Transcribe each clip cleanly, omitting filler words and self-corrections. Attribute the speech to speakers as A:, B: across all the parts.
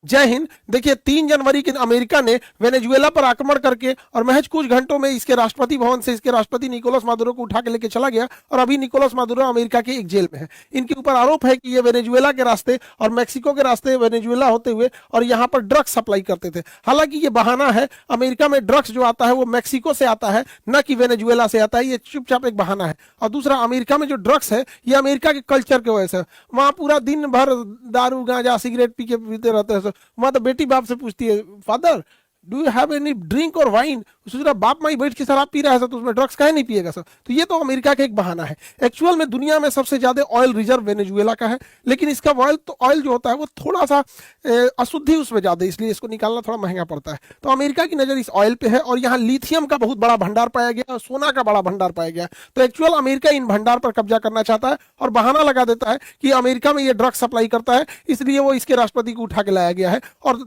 A: जय हिंद। देखिए 3 जनवरी के अमेरिका ने वेनेजुएला पर आक्रमण करके और महज कुछ घंटों में इसके राष्ट्रपति भवन से इसके राष्ट्रपति निकोलस मादुरो को उठा के लेके चला गया और अभी निकोलस मादुरो अमेरिका के एक जेल में है। इनके ऊपर आरोप है कि ये वेनेजुएला के रास्ते और मैक्सिको के रास्ते वेनेजुएला होते हुए और यहाँ पर ड्रग्स सप्लाई करते थे। हालांकि ये बहाना है, अमेरिका में ड्रग्स जो आता है वो मैक्सिको से आता है, न कि वेनेजुएला से आता है। ये चुपचाप एक बहाना है। और दूसरा, अमेरिका में जो ड्रग्स है ये अमेरिका के कल्चर के वजह से, वहां पूरा दिन भर दारू गांजा सिगरेट पी के पीते रहते हैं। वहां तो बेटी बाप से पूछती है, father do you have any drink और वाइन। सोच बाप माई बैठ के शराब पी रहा है सर, तो उसमें ड्रग्स काहे नहीं पिएगा सर। तो ये तो अमेरिका का एक बहाना है। एक्चुअल में दुनिया में सबसे ज्यादा ऑयल रिजर्व वेनेजुएला का है, लेकिन इसका ऑयल जो होता है वो थोड़ा सा अशुद्धि उसमें ज्यादा है, इसलिए इसको निकालना थोड़ा महंगा पड़ता है। तो अमेरिका की नजर इस ऑयल पे है और यहाँ लिथियम का बहुत बड़ा भंडार पाया गया और सोना का बड़ा भंडार पाया गया। तो एक्चुअल अमेरिका इन भंडार पर कब्जा करना चाहता है और बहाना लगा देता है कि अमेरिका में ये ड्रग्स सप्लाई करता है, इसलिए वो इसके राष्ट्रपति को उठा के लाया गया है। और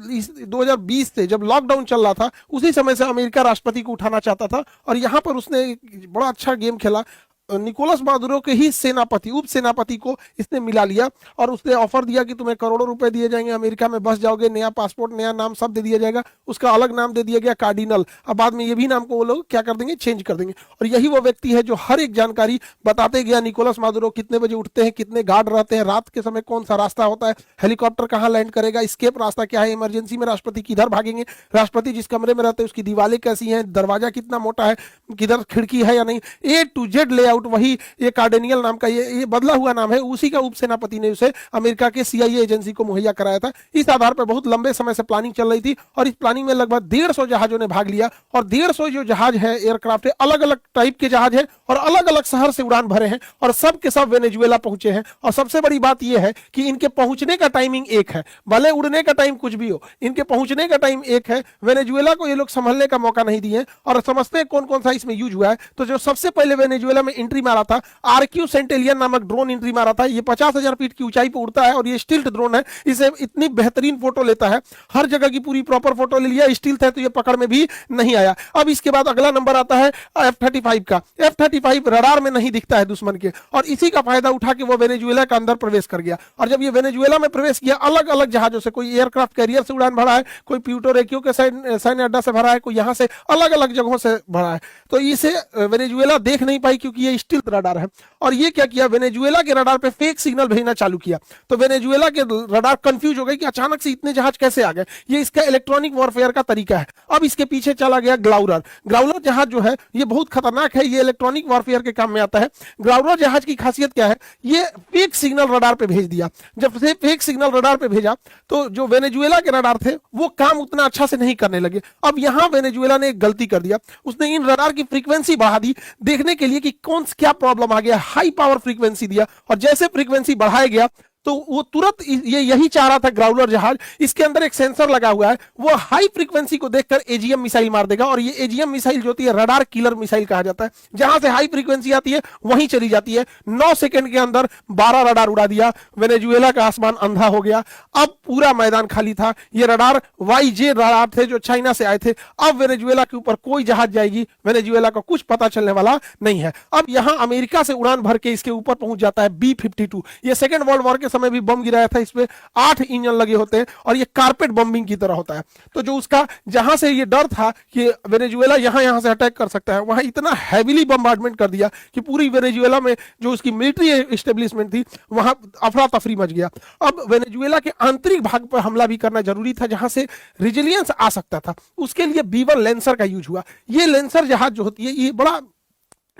A: 2020 से जब लॉकडाउन चल रहा था उसी समय से अमेरिका राष्ट्रपति को उठाना चाहता था और यहां पर उसने बड़ा अच्छा गेम खेला। निकोलस मादुरो के ही सेनापति, उप सेनापति को इसने मिला लिया और उसने ऑफर दिया कि तुम्हें करोड़ों रुपए दिए जाएंगे, अमेरिका में बस जाओगे, नया पासपोर्ट, नया नाम सब दे दिया जाएगा। उसका अलग नाम दे दिया गया कार्डिनल। अब बाद में ये भी नाम को वो लोग क्या कर देंगे, चेंज कर देंगे। और यही वो व्यक्ति है जो हर एक जानकारी बताते गया। निकोलस मादुरो कितने बजे उठते हैं, कितने गार्ड रहते हैं, रात के समय कौन सा रास्ता होता है, हेलीकॉप्टर कहाँ लैंड करेगा, स्केप रास्ता क्या है, इमरजेंसी में राष्ट्रपति किधर भागेंगे, राष्ट्रपति जिस कमरे में रहते हैं उसकी दीवारें कैसी हैं, दरवाजा कितना मोटा है, किधर खिड़की है या नहीं, A to Z लेआउट। वही ये कार्डेनियल नाम का ये बदला हुआ नाम है, उसी का उप सेनापति ने उसे अमेरिका के CIA एजेंसी को मुहैया कराया था। इस आधार पर बहुत लंबे समय से प्लानिंग चल रही थी और इस प्लानिंग में लगभग 150 जहाजों ने भाग लिया। और 150 जो जहाज है, एयरक्राफ्ट है, अलग अलग टाइप के जहाज है और अलग अलग शहर से उड़ान भरे हैं और सब के सब वेनेजुएला पहुंचे हैं। और सबसे बड़ी बात यह है कि इनके पहुंचने का टाइमिंग एक है, भले उड़ने का टाइम कुछ भी हो, इनके पहुंचने का टाइम एक है। वेनेजुएला को ये लोग संभलने का मौका नहीं दिए और समझते हैं कौन कौन सा इसमें यूज हुआ है। तो जो सबसे पहले वेनेजुएला में एंट्री मारा था, RQ सेंटेलियन नामक ड्रोन एंट्री मारा था। ये 50,000 फीट की ऊंचाई पर उड़ता है और ये स्टिल्ट ड्रोन है। इसे इतनी बेहतरीन फोटो लेता है, हर जगह की पूरी प्रॉपर फोटो ले लिया। स्टिल्ट है तो ये पकड़ में भी नहीं आया। अब इसके बाद अगला नंबर आता है F-35 का। F-35 रडार में नहीं दिखता है दुश्मन के और इसी का फायदा उठा के वो वेनेजुएला के अंदर प्रवेश कर गया। और जब ये वेनेजुएला में प्रवेश किया, अलग अलग जहाजों से, कोई एयरक्राफ्ट कैरियर से उड़ान भरा है, कोई प्यूर्टो रिको के सैन्य अड्डा से भरा है, कोई यहाँ से अलग अलग जगहों से भरा है। तो इसे वेनेजुएला देख नहीं पाई क्योंकि ये स्टिल्ट रडार है। और ये क्या किया, वेनेजुएला के रडार पे फेक सिग्नल भेजना चालू किया। तो वेनेजुएला के रडार कंफ्यूज हो गए कि अचानक से इतने जहाज कैसे आ गए। ये इसका इलेक्ट्रॉनिक वॉरफेयर का तरीका है। अब इसके पीछे चला गया ग्लाउरर। ग्लाउरर जहाज जो है ये बहुत खतरनाक है, ये इलेक्ट्रॉनिक वॉरफेयर के काम में आता है। ग्लाउरर जहाज की खासियत क्या है, ये फेक सिग्नल रडार पे भेज दिया। जब से फेक सिग्नल रडार पे भेजा तो जो वेनेजुएला के रडार थे वो काम उतना अच्छा से नहीं करने लगे। अब यहां वेनेजुएला ने एक गलती कर दिया, उसने इन रडार की फ्रीक्वेंसी बढ़ा दी देखने के लिए कि कौन क्या प्रॉब्लम आ गया। हाई पावर फ्रीक्वेंसी दिया और जैसे फ्रीक्वेंसी बढ़ाया गया तो वो तुरंत यही चाह रहा था ग्राउलर जहाज, इसके अंदर एक सेंसर लगा हुआ है, वो हाई फ्रीक्वेंसी को देखकर AGM मिसाइल मार देगा। और ये AGM मिसाइल जो होती है रडार किलर मिसाइल कहा जाता है, जहां से हाई फ्रीक्वेंसी आती है वहीं चली जाती है। 9 सेकंड के अंदर 12 रडार उड़ा दिया। वेनेजुएला का आसमान अंधा हो गया। अब पूरा मैदान खाली था। ये रडार YJ रडार थे जो चाइना से आए थे। अब वेनेजुएला के ऊपर कोई जहाज जाएगी, वेनेजुएला को कुछ पता चलने वाला नहीं है। अब यहां अमेरिका से उड़ान भर के इसके ऊपर पहुंच जाता है B-52। ये सेकेंड वर्ल्ड वॉर के समय भी बम गिराया था। इसमें 8 इंजन लगे होते हैं और ये कारपेट बम्बिंग की तरह होता है। तो जो उसका जहां से ये डर था कि वेनेजुएला यहां से अटैक कर सकता है, वहां इतना हैवीली बम्बार्डमेंट कर दिया कि पूरी वेनेजुएला में जो उसकी मिलिट्री एस्टेब्लिशमेंट थी वहां अफरा तफरी मच गया। अब वेनेजुएला के आंतरिक भाग पर हमला भी करना जरूरी था जहां से रेजिलियंस आ सकता था। उसके लिए B-1 लेंसर का यूज हुआ। ये लेंसर जहाज जो होती है ये बड़ा,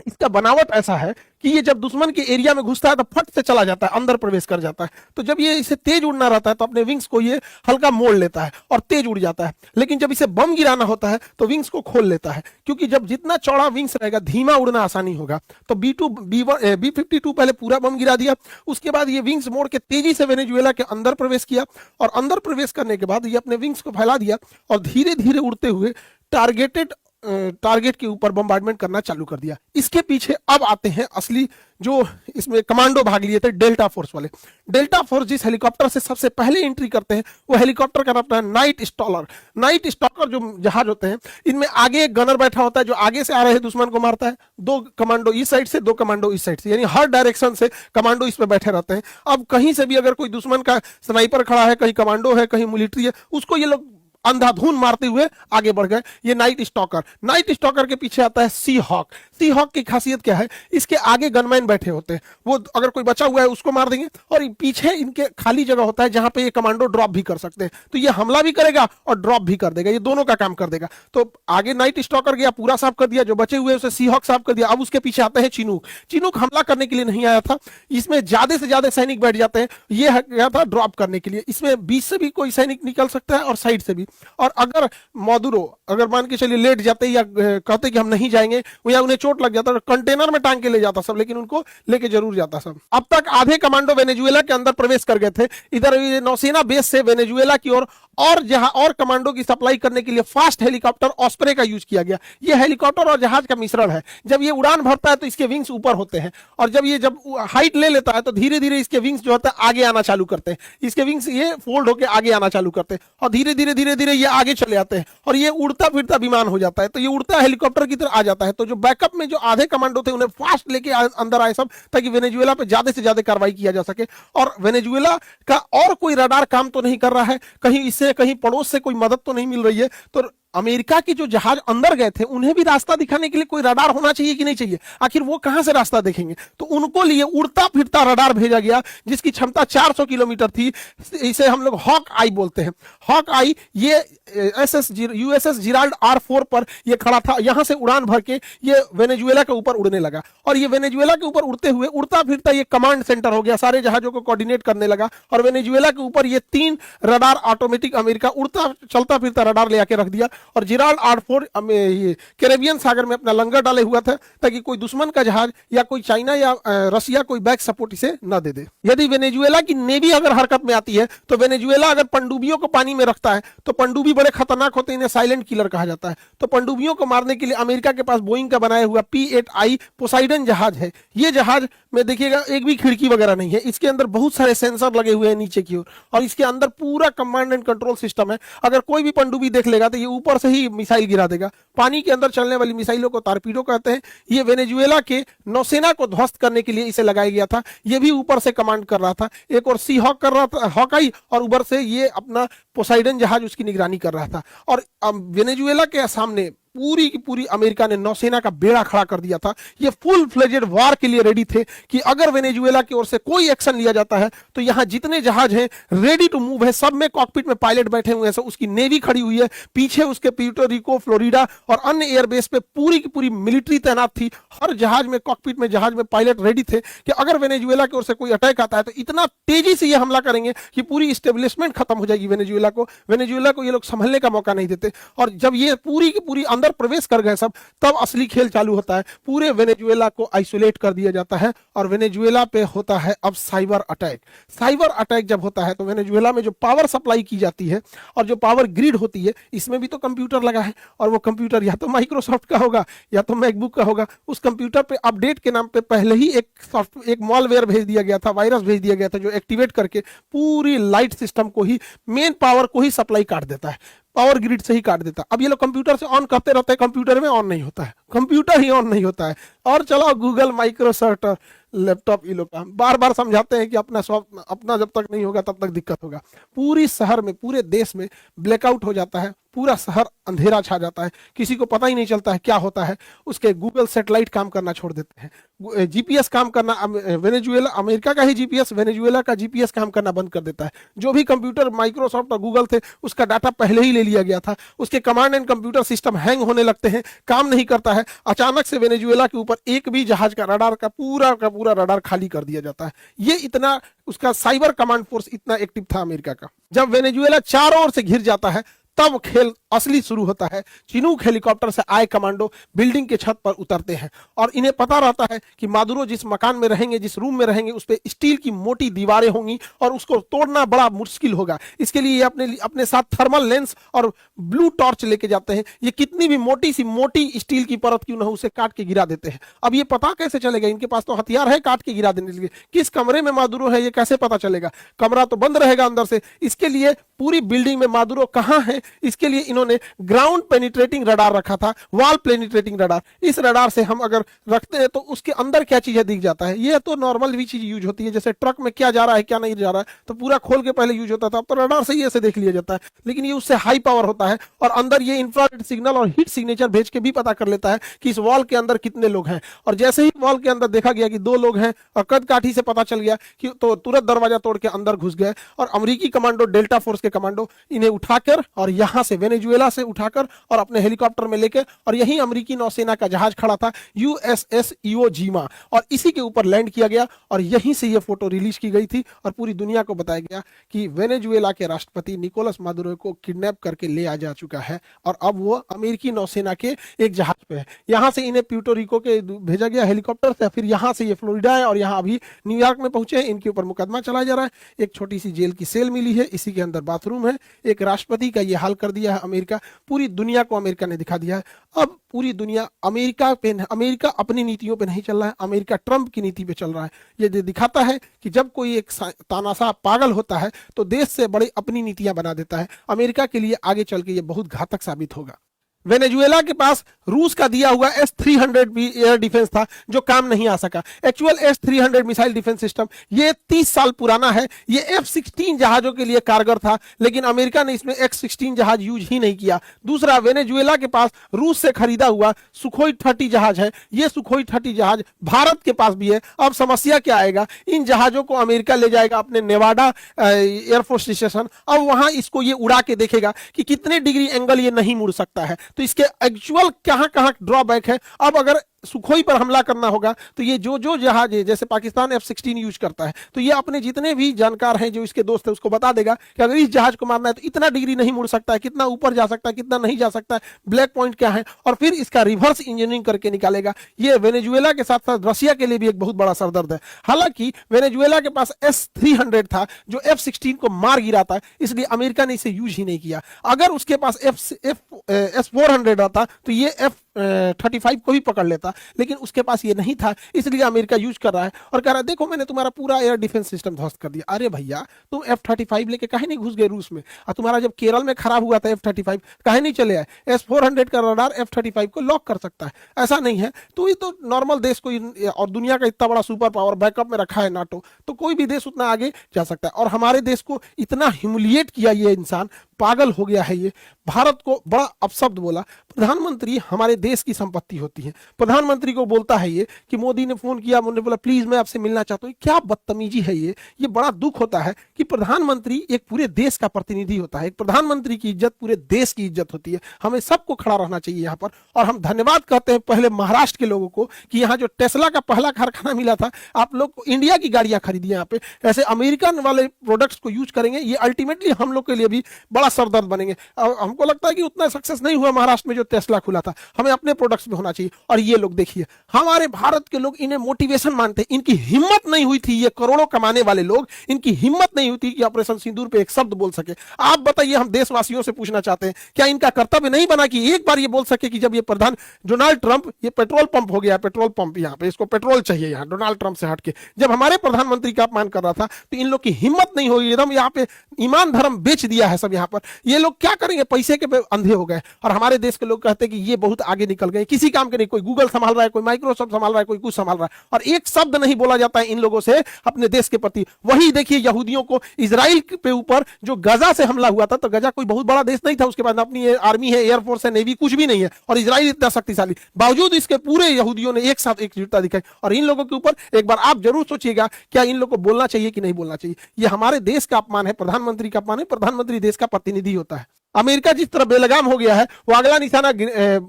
A: इसका बनावट ऐसा है कि ये जब दुश्मन के एरिया में घुसता है तो फट से चला जाता है, अंदर प्रवेश कर जाता है। तो जब ये इसे तेज उड़ना रहता है तो अपने विंग्स को ये हल्का मोड़ लेता है और तेज उड़ जाता है। लेकिन जब इसे बम गिराना होता है तो विंग्स को खोल लेता है, क्योंकि जब जितना चौड़ा विंग्स रहेगा धीमा उड़ना आसानी होगा। तो B-52 पहले पूरा बम गिरा दिया। उसके बाद ये विंग्स मोड़ के तेजी से वेनेजुएला के अंदर प्रवेश किया और अंदर प्रवेश करने के बाद ये अपने विंग्स को फैला दिया और धीरे धीरे उड़ते हुए टारगेट के ऊपर बम्बार्डमेंट करना चालू कर दिया। इसके पीछे अब आते हैं असली जो इसमें कमांडो भाग लिए थे, डेल्टा फोर्स वाले। डेल्टा फोर्स जिस हेलीकॉप्टर से सबसे पहले एंट्री करते हैं वो हेलीकॉप्टर का नाम है नाइट स्टॉलर। नाइट स्टॉकर जो जहाज होते हैं, इनमें आगे एक गनर बैठा होता है जो आगे से आ रहे दुश्मन को मारता है, 2 कमांडो इस साइड से, 2 कमांडो इस साइड से, यानी हर डायरेक्शन से कमांडो इस पे बैठे रहते हैं। अब कहीं से भी अगर कोई दुश्मन का स्नाइपर खड़ा है, कहीं कमांडो है, कहीं मिलिट्री है, उसको ये लोग अंधाधुन मारते हुए आगे बढ़ गए। ये नाइट स्टॉकर। नाइट स्टॉकर के पीछे आता है सी हॉक। सी हॉक की खासियत क्या है, इसके आगे गनमैन बैठे होते हैं, वो अगर कोई बचा हुआ है उसको मार देंगे, और पीछे इनके खाली जगह होता है जहां पे ये कमांडो ड्रॉप भी कर सकते हैं। तो ये हमला भी करेगा और ड्रॉप भी कर देगा, ये दोनों का काम कर देगा। तो आगे नाइट स्टॉकर गया, पूरा साफ कर दिया, जो बचे हुए उसे सी हॉक साफ कर दिया। अब उसके पीछे आता है चिनूक। चिनूक हमला करने के लिए नहीं आया था, इसमें ज्यादा से ज्यादा सैनिक बैठ जाते हैं, ये गया था ड्रॉप करने के लिए। इसमें बीच से भी कोई सैनिक निकल सकता है और साइड से भी। और अगर मादुरो अगर मान के चलिए लेट जाते या कहते कि हम नहीं जाएंगे, या उन्हें चोट लग जाता, कंटेनर में टांग के ले जाता सब, लेकिन उनको लेके जरूर जाता सब। अब तक आधे कमांडो वेनेजुएला के अंदर प्रवेश कर गए थे। इधर नौसेना बेस से वेनेजुएला की ओर और जहां और कमांडो की सप्लाई करने के लिए फास्ट हेलीकॉप्टर ऑस्प्रे का यूज किया गया। यह हेलीकॉप्टर और जहाज का मिश्रण है। जब ये उड़ान भरता है तो इसके विंग्स ऊपर होते हैं, और जब हाइट ले लेता है तो धीरे धीरे इसके विंग्स जो होता है आगे आना चालू करते हैं। इसके विंग्स ये फोल्ड होकर आगे आना चालू करते हैं, और धीरे धीरे ये आगे चले आते हैं, और ये उड़ता फिरता विमान हो जाता है। तो ये उड़ता हेलीकॉप्टर की तरह आ जाता है। तो जो बैकअप में जो आधे कमांडो थे उन्हें फास्ट लेके अंदर आए सब, ताकि वेनेजुएला पे ज्यादा से ज्यादा कार्रवाई किया जा सके। और वेनेजुएला का और कोई रडार काम तो नहीं कर रहा है, कहीं इससे कहीं पड़ोस से कोई मदद तो नहीं मिल रही है। तो अमेरिका के जो जहाज अंदर गए थे उन्हें भी रास्ता दिखाने के लिए कोई रडार होना चाहिए कि नहीं चाहिए? आखिर वो कहां से रास्ता देखेंगे? तो उनको लिए उड़ता फिरता रडार भेजा गया, जिसकी क्षमता 400 किलोमीटर थी। इसे हम लोग हॉक आई बोलते हैं। हॉक आई ये यूएसएस जिराल्ड R4 पर ये खड़ा था। यहां से उड़ान भर के ये वेनेजुएला के ऊपर उड़ने लगा, और ये वेनेजुएला के ऊपर उड़ते हुए उड़ता फिरता ये कमांड सेंटर हो गया, सारे जहाजों को कोऑर्डिनेट करने लगा। और वेनेजुएला के ऊपर ये 3 रडार ऑटोमेटिक अमेरिका उड़ता चलता फिरता रडार ले आके रख दिया। और जिराल्ड R4 ये कैरेबियन सागर में अपना लंगर डाले हुआ था, ताकि कोई दुश्मन का जहाज या कोई चाइना या रसिया कोई बैक सपोर्ट इसे न दे दे। यदि वेनेजुएला की नेवी अगर हरकत में आती है, तो वेनेजुएला अगर पनडुब्बियों को पानी में रखता है, तो पनडुब्बी बड़े खतरनाक होते हैं, इन्हें साइलेंट किलर कहा जाता है। तो पनडुब्बियों को मारने के लिए अमेरिका के पास बोइंग का बनाया हुआ P-8I पोसाइडन जहाज है। ये जहाज में देखिएगा एक भी खिड़की वगैरह नहीं है, इसके अंदर बहुत सारे सेंसर लगे हुए हैं नीचे की ओर, और इसके अंदर पूरा कमांड एंड कंट्रोल सिस्टम है। अगर कोई भी पनडुब्बी देख लेगा तो ये ऊपर से ही मिसाइल गिरा देगा। पानी के अंदर चलने वाली मिसाइलों को टारपीडो कहते हैं। ये वेनेजुएला के नौसेना को ध्वस्त करने के लिए इसे लगाया गया था। ये भी ऊपर से कमांड कर रहा था, एक और सी हॉक कर रहा था, हॉकाई, और ऊपर से ये अपना पोसाइडन जहाज उसकी निगरानी कर रहा था। और वेनेजुएला के सामने पूरी की पूरी अमेरिका ने नौसेना का बेड़ा खड़ा कर दिया था। ये फुल फ्लेजेड वार के लिए रेडी थे कि अगर वेनेजुएला की ओर से कोई एक्शन लिया जाता है तो यहां जितने जहाज हैं रेडी टू मूव है, सब में कॉकपिट में पायलट बैठे हुए हैं, उसकी नेवी खड़ी हुई है, पीछे उसके प्यूर्टो रिको, फ्लोरिडा और अन्य एयरबेस पे पूरी की पूरी मिलिट्री तैनात थी। हर जहाज में कॉकपिट में जहाज में पायलट रेडी थे कि अगर वेनेजुएला की ओर से कोई अटैक आता है तो इतना तेजी से ये हमला करेंगे कि पूरी स्टेब्लिशमेंट खत्म हो जाएगी वेनेजुएला को ये लोग संभलने का मौका नहीं देते। और जब ये पूरी की पूरी अंदर प्रवेश कर गए सब, तब असली खेल चालू होता है। पूरे वेनेजुएला को आइसोलेट कर दिया जाता है और वेनेजुएला पे होता है अब साइबर अटैक। साइबर अटैक जब होता है तो वेनेजुएला में जो पावर सप्लाई की जाती है और जो पावर ग्रिड होती है, इसमें भी तो कंप्यूटर लगा है, और वो कंप्यूटर या तो माइक्रोसॉफ्ट का होगा या तो मैकबुक का होगा। उस कंप्यूटर पे अपडेट के नाम पे पहले ही एक मॉलवेयर भेज दिया गया था, वायरस भेज दिया गया था, जो एक्टिवेट करके पूरी लाइट सिस्टम को ही, मेन पावर को ही सप्लाई काट देता है, पावर ग्रिड से ही काट देता है। अब ये लोग कंप्यूटर से ऑन करते रहते हैं, कंप्यूटर में ऑन नहीं होता है, कंप्यूटर ही ऑन नहीं होता है। और चलो गूगल, माइक्रोसॉफ्ट, लैपटॉप, ये लोग बार बार समझाते हैं कि अपना जब तक नहीं होगा तब तक दिक्कत होगा। पूरी शहर में, पूरे देश में ब्लैकआउट हो जाता है, पूरा शहर अंधेरा छा जाता है, किसी को पता ही नहीं चलता है क्या होता है। उसके गूगल सैटेलाइट काम करना छोड़ देते हैं, जीपीएस काम करना, वेनेजुएला, अमेरिका का ही जीपीएस वेनेजुएला का जीपीएस काम करना बंद कर देता है। जो भी कंप्यूटर माइक्रोसॉफ्ट और गूगल थे उसका डाटा पहले ही ले लिया गया था। उसके command and computer system hang होने लगते हैं, काम नहीं करता है। अचानक से वेनेजुएला के ऊपर एक भी जहाज का रडार का पूरा रडार खाली कर दिया जाता है। ये इतना उसका साइबर कमांड फोर्स इतना एक्टिव था अमेरिका का। जब वेनेजुएला चारों ओर से घिर जाता है तब खेल असली शुरू होता है। चिनूक हेलीकॉप्टर से आए कमांडो बिल्डिंग के छत पर उतरते हैं और इन्हें पता रहता है कि मादुरो जिस मकान में रहेंगे, जिस रूम में रहेंगे, उस पर स्टील की मोटी दीवारें होंगी और उसको तोड़ना बड़ा मुश्किल होगा। इसके लिए ये अपने साथ थर्मल लेंस और ब्लू टॉर्च लेके जाते हैं। ये कितनी भी मोटी सी मोटी स्टील की परत क्यों ना हो, उसे काट के गिरा देते हैं। अब ये पता कैसे चलेगा? इनके पास तो हथियार है काट के गिरा देने के लिए। किस कमरे में मादुरो है ये कैसे पता चलेगा? कमरा तो बंद रहेगा अंदर से। इसके लिए पूरी बिल्डिंग में मादुरो कहां है, इसके लिए इन्होंने ग्राउंड पेनिट्रेटिंग रडार रखा था, वॉल पेनिट्रेटिंग रडार। इस रडार से हम अगर रखते हैं तो उसके अंदर क्या चीज है दिख जाता है। ये तो नॉर्मल भी चीज यूज होती है, जैसे ट्रक में क्या जा रहा है क्या नहीं जा रहा है तो पूरा खोल के पहले यूज होता था, अब तो रडार से ही ऐसे देख लिया जाता है। लेकिन ये उससे हाई पावर होता है और अंदर ये इंफ्रारेड सिग्नल और हीट सिग्नेचर भेज के भी पता कर लेता है कि इस वॉल के अंदर कितने लोग हैं। और जैसे ही वॉल के अंदर देखा गया कि 2 लोग हैं और कद काठी से पता चल गया कि तो तुरंत दरवाजा तोड़ के अंदर घुस गए और अमेरिकी कमांडो, डेल्टा फोर्स के कमांडो इन्हें उठाकर और यहां से वेनेजुएला से उठाकर और अपने हेलीकॉप्टर में लेकर, और यही अमेरिकी नौसेना का जहाज खड़ा था यूएसएस इवो जीमा, और इसी के ऊपर लैंड किया गया और यहीं से यह फोटो रिलीज की गई थी और पूरी दुनिया को बताया गया कि वेनेजुएला के राष्ट्रपति निकोलस मादुरो को किडनैप करके ले आ जा चुका है और अब वो अमेरिकी नौसेना के एक जहाज पे है। यहां से इन्हें प्यूर्टो रिको के भेजा गया हेलीकॉप्टर से, फिर यहां से ये फ्लोरिडा है और यहां अभी न्यूयॉर्क में पहुंचे हैं। इनके ऊपर मुकदमा चलाया जा रहा है। एक छोटी सी जेल की सेल मिली है, इसी के अंदर बाथरूम है। एक राष्ट्रपति का ये हाल कर दिया है अमेरिका। पूरी दुनिया को अमेरिका ने दिखा दिया है। अब पूरी दुनिया अमेरिका अपनी नीतियों पे नहीं चल रहा है, अमेरिका ट्रंप की नीति पे चल रहा है। ये दिखाता है कि जब कोई एक तानाशाह पागल होता है तो देश से बड़ी अपनी नीतियां बना देता है। अमेरिका के लिए आगे चल के ये बहुत घातक साबित होगा। वेनेजुएला के पास रूस का दिया हुआ S-300 भी एयर डिफेंस था जो काम नहीं आ सका। Actual S-300 missile defence system ये 30 साल पुराना है। ये F-16 जहाजों के लिए कारगर था, लेकिन अमेरिका ने इसमें X-16 जहाज यूज ही नहीं किया। दूसरा, वेनेजुएला के पास रूस से खरीदा हुआ सुखोई 30 जहाज है। ये सुखोई 30 जहाज भारत के पास भी है। अब समस्या क्या आएगा? इन जहाजों को अमेरिका ले जाएगा अपने नेवाडा एयरफोर्स स्टेशन। अब वहां इसको ये उड़ा के देखेगा कि कितने डिग्री एंगल ये नहीं मुड़ सकता है। तो इसके एक्चुअल कहां कहां ड्रॉबैक है। अब अगर सुखोई पर हमला करना होगा तो ये जो जहाज है, जैसे पाकिस्तान F-16 यूज करता है, तो ये अपने जितने भी जानकार हैं जो इसके दोस्त है उसको बता देगा कि अगर इस जहाज को मारना है तो इतना डिग्री नहीं मुड़ सकता है, कितना ऊपर जा सकता है, कितना नहीं जा सकता है, ब्लैक पॉइंट क्या है, और फिर इसका रिवर्स इंजीनियरिंग करके निकालेगा। ये वेनेजुएला के साथ साथ रशिया के लिए भी एक बहुत बड़ा सरदर्द है। हालांकि वेनेजुएला के पास S-300 था जो F-16 को मार गिरा था, इसलिए अमेरिका ने इसे यूज ही नहीं किया। अगर उसके पास S-400 आता तो ये F-35 को भी पकड़ लेता, लेकिन उसके पास ये नहीं था, इसलिए अमेरिका यूज कर रहा है और कह रहा है देखो मैंने तुम्हारा पूरा एयर डिफेंस सिस्टम ध्वस्त कर दिया। अरे भैया, तुम F-35 लेके काहे नहीं घुस गए रूस में? और तुम्हारा जब केरल में खराब हुआ था F-35, काहे नहीं चले आए? S-400 का रडार F-35 को लॉक कर सकता है, ऐसा नहीं है। तो ये तो नॉर्मल देश को, और दुनिया का इतना बड़ा सुपर पावर बैकअप में रखा है नाटो, तो कोई भी देश उतना आगे जा सकता है। और हमारे देश को इतना ह्यूमिलिएट किया ये इंसान, पागल हो गया है ये। भारत को बड़ा अपशब्द बोला। प्रधानमंत्री हमारे देश की संपत्ति होती है। प्रधानमंत्री को बोलता है ये कि मोदी ने फोन किया, उन्होंने बोला प्लीज मैं आपसे मिलना चाहता हूँ। क्या बदतमीजी है ये बड़ा दुख होता है कि प्रधानमंत्री एक पूरे देश का प्रतिनिधि होता है। एक प्रधानमंत्री की इज्जत पूरे देश की इज्जत होती है। हमें सबको खड़ा रहना चाहिए यहाँ पर। और हम धन्यवाद कहते हैं पहले महाराष्ट्र के लोगों को कि यहाँ जो टेस्ला का पहला कारखाना मिला था, आप लोग को इंडिया की गाड़ियां खरीदी यहाँ पे। ऐसे अमेरिकन वाले प्रोडक्ट्स को यूज करेंगे, ये अल्टीमेटली हम लोग के लिए भी बड़ा सरदर्द बनेंगे। हमको लगता है कि उतना सक्सेस नहीं हुआ महाराष्ट्र में जो टेस्ला खुला था। हमें अपने प्रोडक्ट्स में होना चाहिए। और ये लोग देखिए, हमारे भारत के लोग इन्हें मोटिवेशन मानते हैं। इनकी हिम्मत नहीं हुई थी, ये करोड़ों कमाने वाले लोग, इनकी हिम्मत नहीं हुई थी कि ऑपरेशन सिंदूर पे एक शब्द बोल सके। आप बताइए, हम देशवासियों से पूछना चाहते हैं, क्या इनका कर्तव्य नहीं बना कि एक बार ये बोल सके कि जब ये प्रधान डोनाल्ड ट्रंप, ये पेट्रोल पंप हो गया, पेट्रोल पंप यहाँ पे, इसको पेट्रोल चाहिए यहाँ डोनाल्ड ट्रंप से हटके, जब हमारे प्रधानमंत्री का अपमान कर रहा था तो इन लोग की हिम्मत नहीं हुई। एकदम यहाँ पे ईमान धर्म बेच दिया है सब। यहाँ पर ये लोग क्या करेंगे? पैसे के अंधे हो गए। और हमारे देश के लोग कहते हैं कि ये बहुत आगे निकल गए, किसी काम के नहीं। कोई गूगल संभाल रहा है, कोई माइक्रोसॉफ्ट संभाल रहा है, कोई कुछ संभाल रहा है, और एक शब्द नहीं बोला जाता है इन लोगों से अपने देश के प्रति। वही देखिए यहूदियों को, इजराइल पे ऊपर जो गजा से हमला हुआ था, तो गजा कोई बहुत बड़ा देश नहीं था, उसके बाद अपनी आर्मी है, एयरफोर्स है, नेवी, कुछ भी नहीं है, और इजराइल इतना शक्तिशाली, बावजूद इसके पूरे यहूदियों ने एक साथ एकजुटता दिखाई। और इन लोगों के ऊपर एक बार आप जरूर सोचिएगा, क्या इन लोगों को बोलना चाहिए कि नहीं बोलना चाहिए? ये हमारे देश का अपमान है, प्रधानमंत्री का अपमान है। प्रधानमंत्री देश का प्रतिनिधि होता है। अमेरिका जिस तरह बेलगाम हो गया है, वो अगला निशाना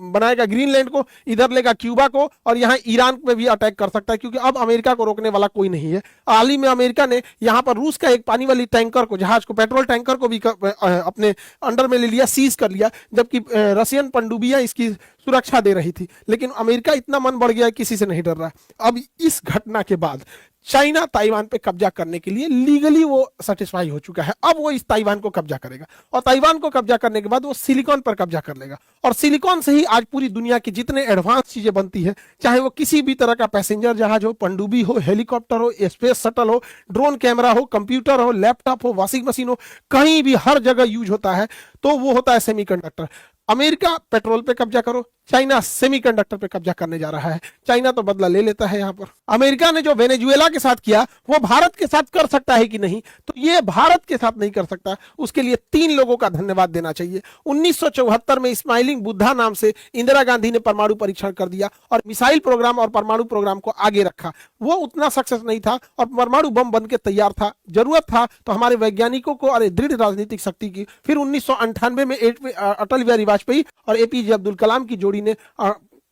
A: बनाएगा ग्रीनलैंड को, इधर लेगा क्यूबा को, और यहाँ ईरान पे भी अटैक कर सकता है, क्योंकि अब अमेरिका को रोकने वाला कोई नहीं है। हाल ही में अमेरिका ने यहाँ पर रूस का एक पानी वाली टैंकर को, जहाज को, पेट्रोल टैंकर को भी अपने अंडर में ले लिया, सीज कर लिया, जबकि रशियन पनडुब्बियां इसकी सुरक्षा दे रही थी। लेकिन अमेरिका इतना मन बढ़ गया, किसी से नहीं डर रहा। अब इस घटना के बाद चाइना ताइवान पे कब्जा करने के लिए लीगली वो सेटिस्फाई हो चुका है। अब वो इस ताइवान को कब्जा करेगा, और ताइवान को कब्जा करने के बाद वो सिलिकॉन पर कब्जा कर लेगा, और सिलिकॉन से ही आज पूरी दुनिया की जितने एडवांस चीजें बनती है, चाहे वो किसी भी तरह का पैसेंजर जहाज हो, पनडुब्बी हो, हेलीकॉप्टर हो, स्पेस शटल हो, ड्रोन कैमरा हो, कंप्यूटर हो, लैपटॉप हो, वॉशिंग मशीन हो, कहीं भी हर जगह यूज होता है, तो वो होता है सेमीकंडक्टर। अमेरिका पेट्रोल पे कब्जा करो, चाइना सेमीकंडक्टर पे कब्जा करने जा रहा है। चाइना तो बदला ले लेता है यहाँ पर। अमेरिका ने जो वेनेजुएला के साथ किया, वो भारत के साथ कर सकता है कि नहीं? तो ये भारत के साथ नहीं कर सकता। उसके लिए 3 लोगों का धन्यवाद देना चाहिए। 1974 में स्माइलिंग बुद्धा नाम से इंदिरा गांधी ने परमाणु परीक्षण कर दिया और मिसाइल प्रोग्राम और परमाणु प्रोग्राम को आगे रखा। वो उतना सक्सेस नहीं था और परमाणु बम बन के तैयार था। जरूरत था तो हमारे वैज्ञानिकों को और दृढ़ राजनीतिक शक्ति की। फिर 1998 में अटल बिहारी वाजपेयी और एपीजे अब्दुल कलाम की जोड़ी ने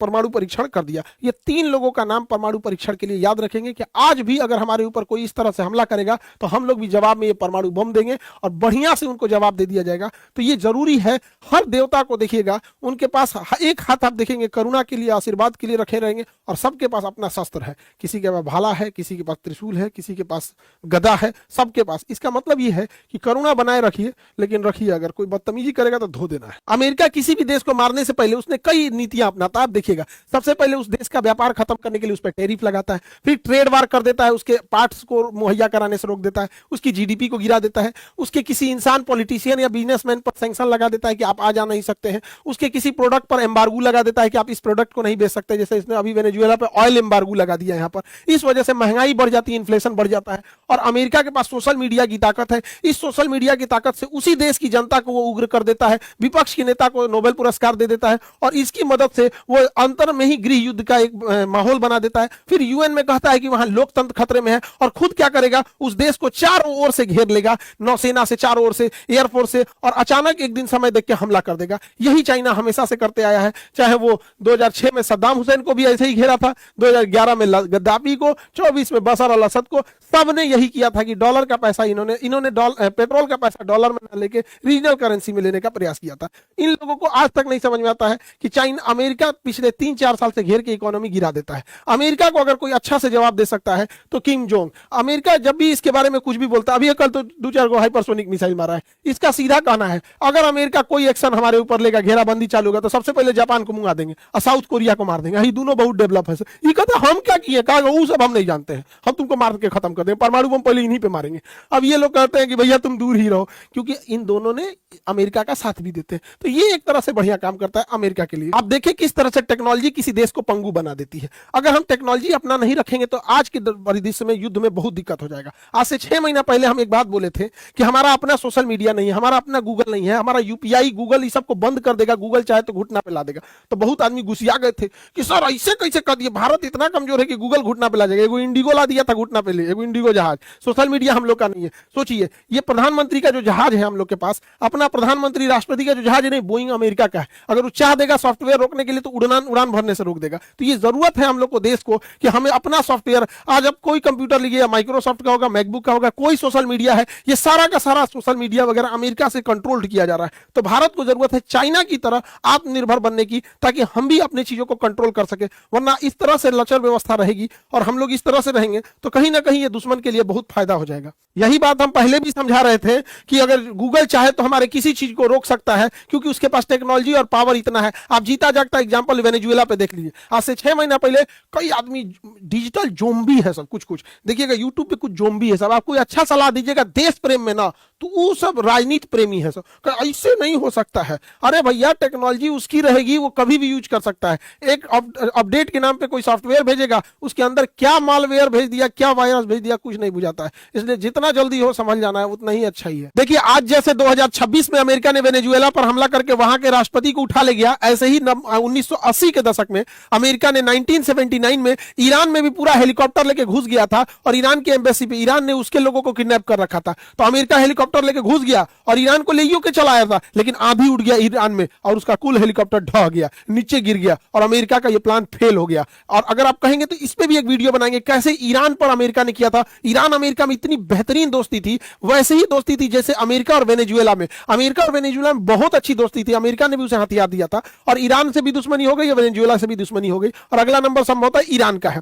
A: परमाणु परीक्षण कर दिया। ये 3 लोगों का नाम परमाणु परीक्षण के लिए याद रखेंगे कि आज भी अगर हमारे ऊपर कोई इस तरह से हमला करेगा तो हम लोग भी जवाब में ये परमाणु बम देंगे और बढ़िया से उनको जवाब दे दिया जाएगा। तो ये जरूरी है। हर देवता को देखिएगा, उनके पास एक हाथ आप देखेंगे करुणा के लिए, आशीर्वाद के लिए रखे रहेंगे, और सबके पास अपना शस्त्र है। किसी के पास भाला है, किसी के पास त्रिशूल है, किसी के पास गदा है, सबके पास। इसका मतलब ये है कि करुणा बनाए रखिए, लेकिन रखिए अगर कोई बदतमीजी करेगा तो धो देना है। अमेरिका किसी भी देश को मारने से पहले उसने कई नीतियां अपनाता है। सबसे पहले उस देश का व्यापार खत्म करने के लिए उस पर टैरिफ लगाता है, फिर ट्रेड वार कर देता है, उसके पार्ट्स को मुहैया कराने से रोक देता है, उसकी जीडीपी को गिरा देता है, उसके किसी इंसान, पॉलिटिशियन या बिजनेसमैन पर सैंक्शन लगा देता है कि आप आ जा नहीं सकते हैं, उसके किसी प्रोडक्ट पर एम्बार्गो लगा देता है कि आप इस प्रोडक्ट को नहीं बेच सकते। जैसे इसने अभी वेनेजुएला पे ऑयल एम्बार्गो लगा दिया यहाँ पर। इस वजह से महंगाई बढ़ जाती है, इन्फ्लेशन बढ़ जाता है। और अमेरिका के पास सोशल मीडिया की ताकत है। इस सोशल मीडिया की ताकत से उसी देश की जनता को वो उग्र कर देता है, विपक्ष के नेता को नोबेल पुरस्कार दे देता है, और इसकी मदद से वो अंतर में ही गृह युद्ध का एक माहौल बना देता है। फिर यूएन में कहता है कि वहां लोकतंत्र खतरे में है, और खुद क्या करेगा, उस देश को चारों ओर से घेर लेगा, नौसेना से, चारों ओर से, एयरफोर्स से, और अचानक एक दिन समय देख के हमला कर देगा। यही चाइना हमेशा से करते आया है। चाहे वो 2006 में सद्दाम हुसैन को भी ऐसे ही घेरा था, 2011 में गद्दाफी को, 24 में बशर अल असद को, सबने यही किया था कि डॉलर का पैसा इन्होंने पेट्रोल का पैसा डॉलर में न लेके रीजनल करेंसी में लेने का प्रयास किया था। इन लोगों को आज तक नहीं समझ में आता है कि चाइना, अमेरिका पिछले 3-4 साल से घेर के इकोनॉमी गिरा देता है। अमेरिका को अगर कोई अच्छा से जवाब दे सकता है तो किम जोंग। अमेरिका जब भी इसके बारे में कुछ भी बोलता है, अभी कल तो 2-4 गो हाइपरसोनिक मिसाइल मारा है, इसका सीधा कहना है अगर अमेरिका कोई एक्शन हमारे ऊपर लेगा, घेराबंदी चालू होगा, तो सबसे पहले जापान को मुंगा देंगे और साउथ कोरिया को मार देंगे। ये दोनों बहुत डेवलप है। ये कहता हम क्या किए, कहा वो सब हम नहीं जानते हैं, हम तुमको मार के खत्म कर देंगे, परमाणु बम पहले इन्हीं पे मारेंगे। अब ये लोग कहते हैं कि भैया तुम दूर ही रहो, क्योंकि इन दोनों ने अमेरिका का साथ भी देते हैं। तो ये एक तरह से बढ़िया काम करता है अमेरिका के लिए। आप देखें किस तरह से टेक्नोलॉजी किसी देश को पंगु बना देती है। अगर हम टेक्नोलॉजी अपना नहीं रखेंगे तो आज के परिदृश्य में युद्ध में बहुत दिक्कत हो जाएगा। आज से 6 महीना पहले हम एक बात बोले थे कि हमारा अपना सोशल मीडिया नहीं है, हमारा अपना गूगल नहीं है, हमारा यूपीआई गूगल इस सबको बंद कर देगा, गूगल चाहे तो घुटना पे ला देगा। तो बहुत आदमी गुस्सिया गए थे कि सर ऐसे कैसे कर दिए, भारत इतना कमजोर है कि गूगल घुटना पे ला जाएगा। एगो इंडिगो ला दिया था घुटना पे, एगो इंडिगो जहाज। सोशल मीडिया हम लोग का नहीं है। सोचिए, ये प्रधानमंत्री का जो जहाज है हम लोग के पास, अपना प्रधानमंत्री राष्ट्रपति का जो जहाज है, नहीं, बोइंग अमेरिका का है। अगर वो चाह देगा सॉफ्टवेयर रोकने के लिए तो उड़ान भरने से रोक देगा। तो ये जरूरत है हम लोग को, देश को, कि हमें अपना सॉफ्टवेयर, आज अब कोई कंप्यूटर लीजिए, माइक्रोसॉफ्ट का होगा, मैकबुक का होगा, कोई सोशल मीडिया है, ये सारा का सारा सोशल मीडिया वगैरह अमेरिका से कंट्रोल्ड किया जा रहा है। तो भारत को जरूरत है चाइना की तरह आत्मनिर्भर बनने की, ताकि हम भी अपनी चीजों को कंट्रोल कर सके। वरना इस तरह से लचर व्यवस्था रहेगी और हम लोग इस तरह से रहेंगे तो कहीं ना कहीं ये दुश्मन के लिए बहुत फायदा हो जाएगा। यही बात हम पहले भी समझा रहे थे कि अगर गूगल चाहे तो हमारे किसी चीज को रोक सकता है, क्योंकि उसके पास टेक्नोलॉजी और पावर इतना है। आप जीता जागता एग्जांपल वेनेजुएला पे देख लीजिए। आज से 6 महीना पहले कई आदमी, डिजिटल जोम्बी है सब, कुछ देखिएगा यूट्यूब पे कुछ जोम्बी है सब। आप कोई अच्छा सलाह दीजिएगा देश प्रेम में ना, तो वो सब राजनीति प्रेमी है सब, ऐसे नहीं हो सकता है। अरे भैया, टेक्नोलॉजी उसकी रहेगी, वो कभी भी यूज कर सकता है। एक अपडेट के नाम पे कोई सॉफ्टवेयर भेजेगा, उसके अंदर क्या मालवेयर भेज दिया, क्या वायरस भेज दिया, कुछ नहीं बुझाता है। इसलिए जितना जल्दी हो समझ जाना है उतना ही अच्छा ही है। देखिए, आज जैसे 2026 में अमेरिका ने वेनेजुएला पर हमला करके वहां के राष्ट्रपति को उठा ले गया, ऐसे ही 1980 के दशक में अमेरिका ने 1979 में ईरान में भी पूरा हेलीकॉप्टर लेके घुस गया था और ईरान की एम्बेसी पे ईरान ने उसके लोगों को किडनैप कर रखा था। तो अमेरिका हेलीकॉप्टर हेलीकॉप्टर लेके घुस गया और ईरान को ले के चला आया था, लेकिन आंधी उठ गया ईरान में और उसका कुल हेलीकॉप्टर ढह गया, नीचे गिर गया और अमेरिका का यह प्लान फेल हो गया। और अगर आप कहेंगे तो इस पे भी एक वीडियो बनाएंगे कैसे ईरान पर अमेरिका ने किया था। ईरान अमेरिका में इतनी बेहतरीन दोस्ती थी, वैसे ही दोस्ती थी जैसे अमेरिका और वेनेजुएला में। अमेरिका और वेनेजुएला में बहुत अच्छी दोस्ती थी, अमेरिका ने भी उसे हथियार दिया था और ईरान से भी दुश्मनी हो गई, वेनेजुएला से भी दुश्मनी हो गई और अगला नंबर संभवतः ईरान का है।